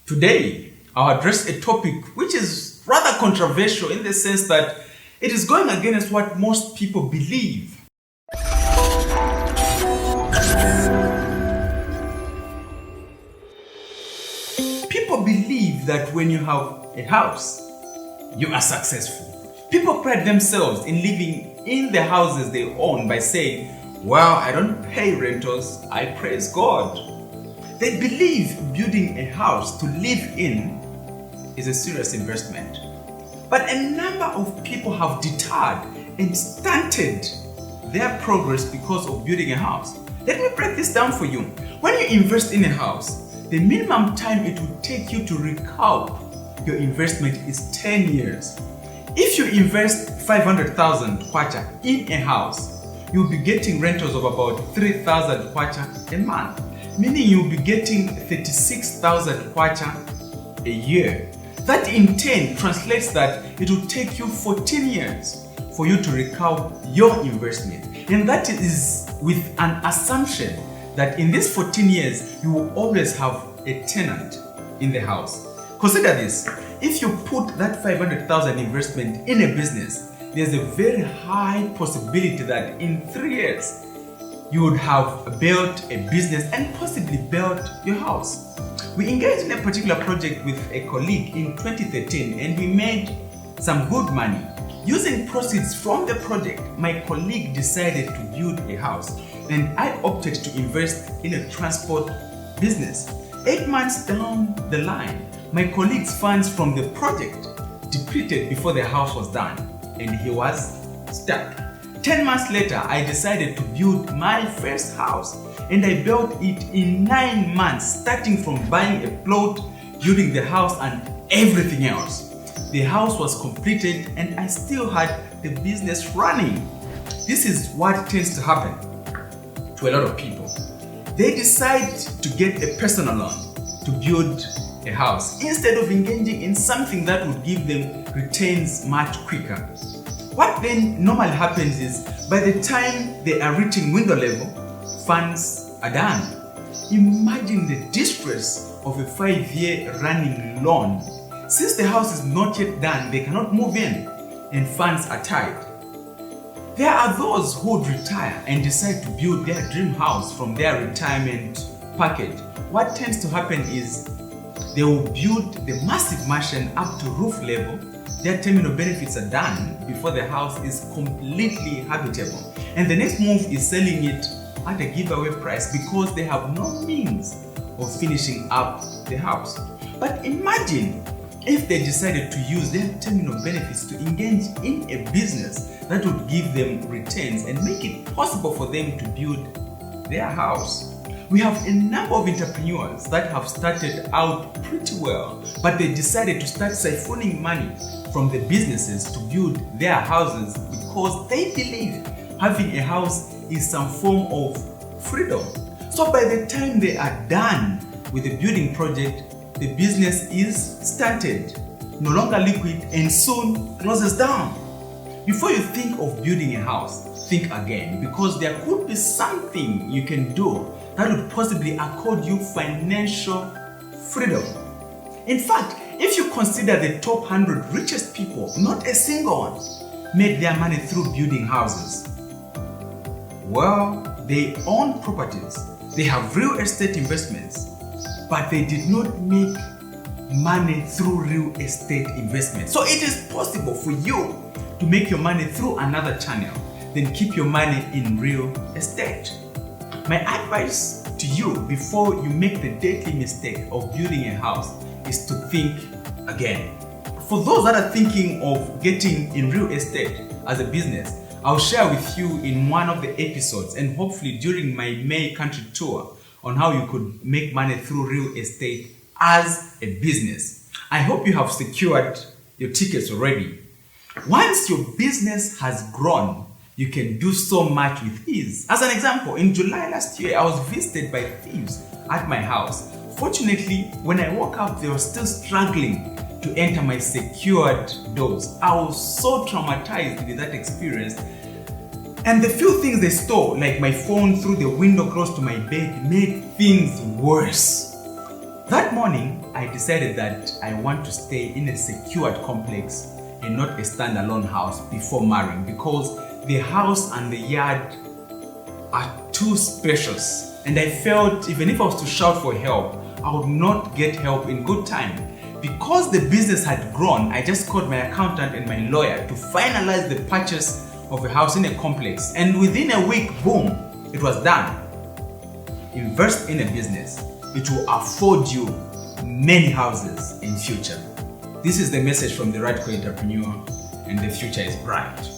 Today, I'll address a topic which is rather controversial in the sense that it is going against what most people believe. People believe that when you have a house, you are successful. People pride themselves in living in the houses they own by saying, "Well, I don't pay rentals, I praise God." They believe building a house to live in is a serious investment. But a number of people have deterred and stunted their progress because of building a house. Let me break this down for you. When you invest in a house, the minimum time it will take you to recoup your investment is 10 years. If you invest 500,000 Kwacha in a house, you'll be getting rentals of about 3,000 Kwacha a month, meaning you'll be getting 36,000 Kwacha a year. That in turn translates that it will take you 14 years for you to recoup your investment. And that is with an assumption that in these 14 years, you will always have a tenant in the house. Consider this. If you put that 500,000 investment in a business, there's a very high possibility that in 3 years, you would have built a business and possibly built your house. We engaged in a particular project with a colleague in 2013 and we made some good money. Using proceeds from the project, my colleague decided to build a house and I opted to invest in a transport business. 8 months down the line, my colleague's funds from the project depleted before the house was done and he was stuck. 10 months later, I decided to build my first house and I built it in 9 months, starting from buying a plot, building the house and everything else. The house was completed and I still had the business running. This is what tends to happen to a lot of people. They decide to get a personal loan to build a house instead of engaging in something that would give them returns much quicker. What then normally happens is by the time they are reaching window level, funds are done. Imagine the distress of a 5-year running loan. Since the house is not yet done, they cannot move in and funds are tight. There are those who would retire and decide to build their dream house from their retirement package. What tends to happen is they will build the massive mansion up to roof level. Their terminal benefits are done before the house is completely habitable. And the next move is selling it at a giveaway price because they have no means of finishing up the house. But imagine if they decided to use their terminal benefits to engage in a business that would give them returns and make it possible for them to build their house. We have a number of entrepreneurs that have started out pretty well, but they decided to start siphoning money from the businesses to build their houses because they believe having a house is some form of freedom. So by the time they are done with the building project, the business is stunted, no longer liquid, and soon closes down. Before you think of building a house, think again because there could be something you can do that would possibly accord you financial freedom. In fact, if you consider the top 100 richest people, not a single one made their money through building houses. Well, they own properties, they have real estate investments, but they did not make money through real estate investment. So it is possible for you to make your money through another channel, then keep your money in real estate. My advice to you before you make the deadly mistake of building a house is to think again. For those that are thinking of getting in real estate as a business, I'll share with you in one of the episodes and hopefully during my May country tour on how you could make money through real estate as a business. I hope you have secured your tickets already. Once your business has grown, you can do so much with ease. As an example, in July last year, I was visited by thieves at my house. Fortunately, when I woke up, they were still struggling to enter my secured doors. I was so traumatized with that experience. And the few things they stole, like my phone through the window close to my bed, made things worse. That morning, I decided that I want to stay in a secured complex and not a standalone house before marrying, because the house and the yard are too spacious, and I felt even if I was to shout for help, I would not get help in good time. Because the business had grown, I just called my accountant and my lawyer to finalize the purchase of a house in a complex, and within a week, boom, it was done. Invest in a business. It will afford you many houses in future. This is the message from the Radical Entrepreneur, and the future is bright.